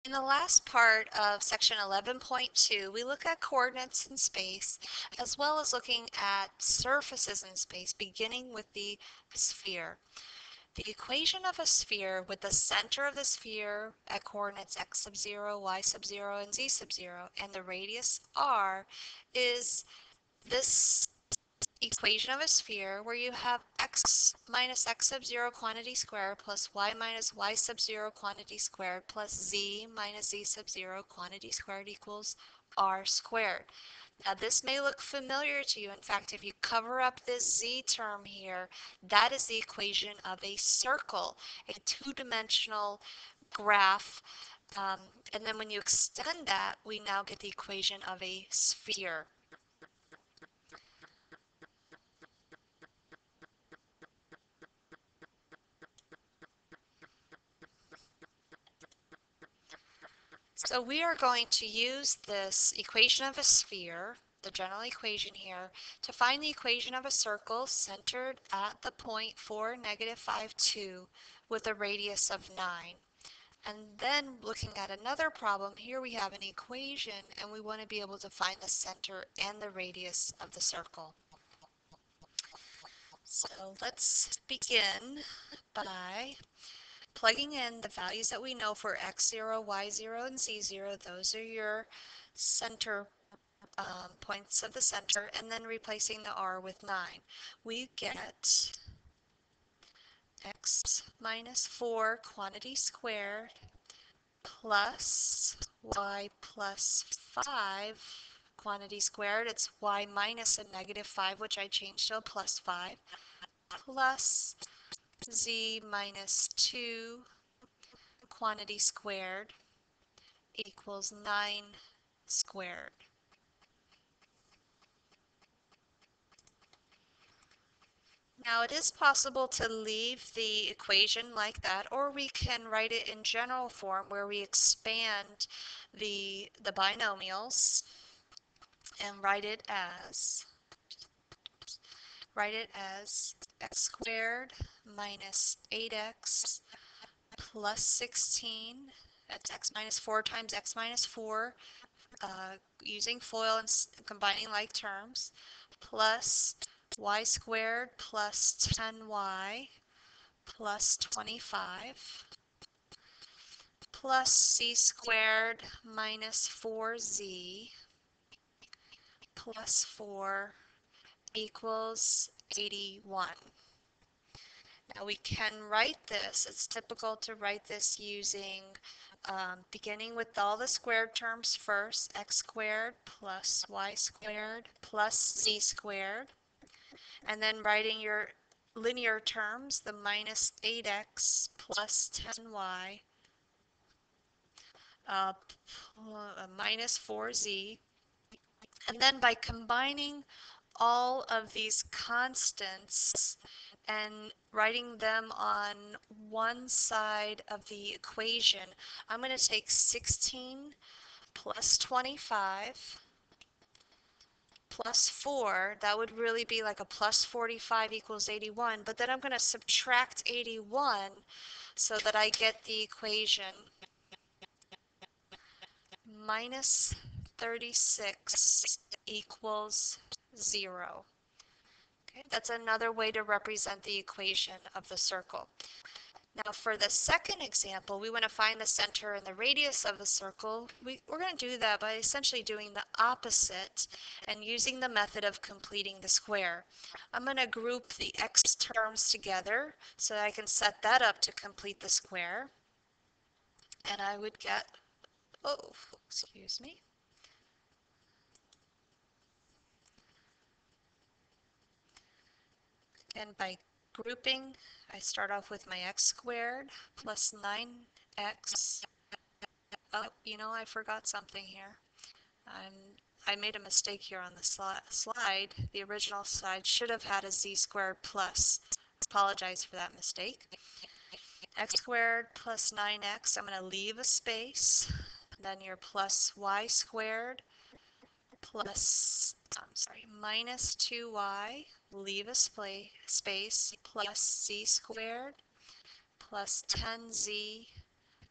In the last part of section 11.2, we look at coordinates in space, as well as looking at surfaces in space, beginning with the sphere. The equation of a sphere with the center of the sphere at coordinates x sub 0, y sub 0, and z sub 0, and the radius r is this equation of a sphere where you have x minus x sub 0 quantity squared plus y minus y sub 0 quantity squared plus z minus z sub 0 quantity squared equals r squared. Now this may look familiar to you. In fact, if you cover up this z term here, that is the equation of a circle, a two-dimensional graph. Um, and then when you extend that, we now get the equation of a sphere. So we are going to use this equation of a sphere, the general equation here, to find the equation of a circle centered at the point 4, negative 5, 2 with a radius of 9. And then looking at another problem, here we have an equation and we want to be able to find the center and the radius of the circle. So let's begin by plugging in the values that we know for x0, y0, and z0. Those are your center points of the center, and then replacing the r with 9. We get x minus 4 quantity squared plus y plus 5 quantity squared. It's y minus a negative 5, which I changed to a plus 5, plus z minus 2 quantity squared equals 9 squared. Now it is possible to leave the equation like that, or we can write it in general form where we expand the binomials and write it as x squared minus 8x plus 16. That's x minus 4 times x minus 4, using FOIL and combining like terms, plus y squared plus 10y plus 25 plus c squared minus 4z plus 4 equals 81. Now we can write this, it's typical to write this using beginning with all the squared terms first, x squared plus y squared plus z squared, and then writing your linear terms, the minus 8x plus 10y uh, minus 4z, and then by combining all of these constants and writing them on one side of the equation, I'm going to take 16 plus 25 plus 4, that would really be like a plus 45 equals 81, but then I'm going to subtract 81 so that I get the equation minus 36 equals 0. Okay, that's another way to represent the equation of the circle. Now for the second example, we want to find the center and the radius of the circle. We're going to do that by essentially doing the opposite and using the method of completing the square. I'm going to group the x terms together so that I can set that up to complete the square. And I would get, oh, excuse me. And by grouping, I start off with my x squared plus 9x. Oh, you know, I forgot something here. I made a mistake here on the slide. The original slide should have had a z squared plus. Apologize for that mistake. X squared plus 9x, I'm going to leave a space. Then your plus y squared plus, minus 2y, leave a space, plus z squared plus 10z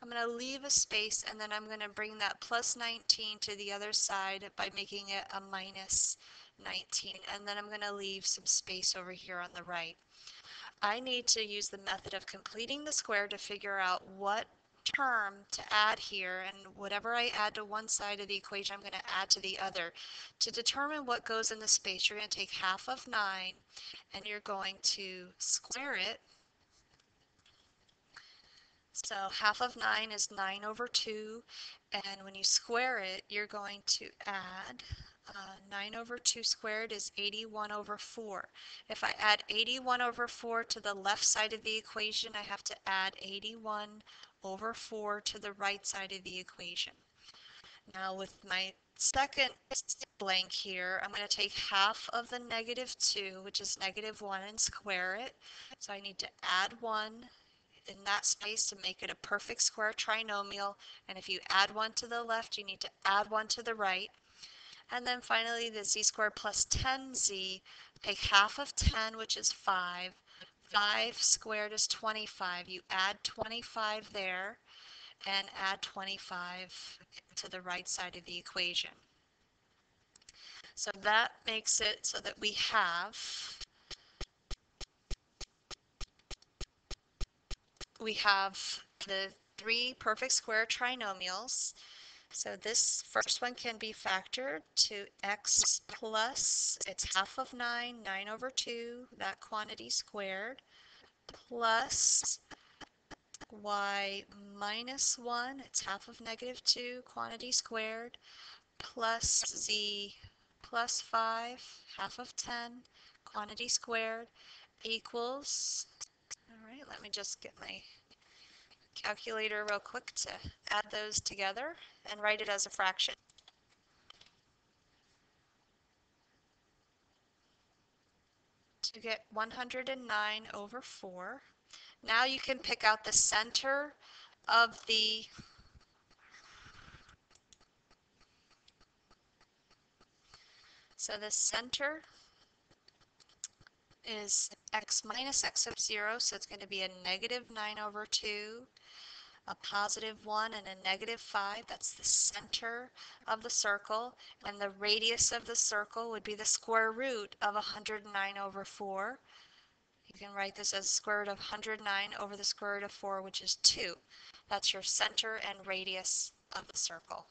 I'm going to leave a space, and then I'm going to bring that plus 19 to the other side by making it a minus 19, and then I'm going to leave some space over here on the right. I need to use the method of completing the square to figure out what term to add here, and whatever I add to one side of the equation, I'm going to add to the other. To determine what goes in the space, you're going to take half of 9 and you're going to square it. So half of 9 is 9 over 2, and when you square it, you're going to add 9 over 2 squared is 81 over 4. If I add 81 over 4 to the left side of the equation, I have to add 81 over 4 to the right side of the equation. Now with my second blank here, I'm going to take half of the negative 2, which is negative 1, and square it. So I need to add 1 in that space to make it a perfect square trinomial, and if you add 1 to the left, you need to add 1 to the right. And then finally the z squared plus 10z, take half of 10, which is 5. 5 squared is 25. You add 25 there and add 25 to the right side of the equation. So that makes it so that we have the three perfect square trinomials. So this first one can be factored to x plus, it's half of 9, 9 over 2, that quantity squared, plus y minus 1, it's half of negative 2, quantity squared, plus z plus 5, half of 10, quantity squared, equals, all right, let me just get my calculator real quick to add those together and write it as a fraction. To get 109 over 4. Now you can pick out the center of the center is x minus x sub 0, so it's going to be a negative 9 over 2, a positive 1, and a negative 5. That's the center of the circle, and the radius of the circle would be the square root of 109 over 4. You can write this as square root of 109 over the square root of 4, which is 2. That's your center and radius of the circle.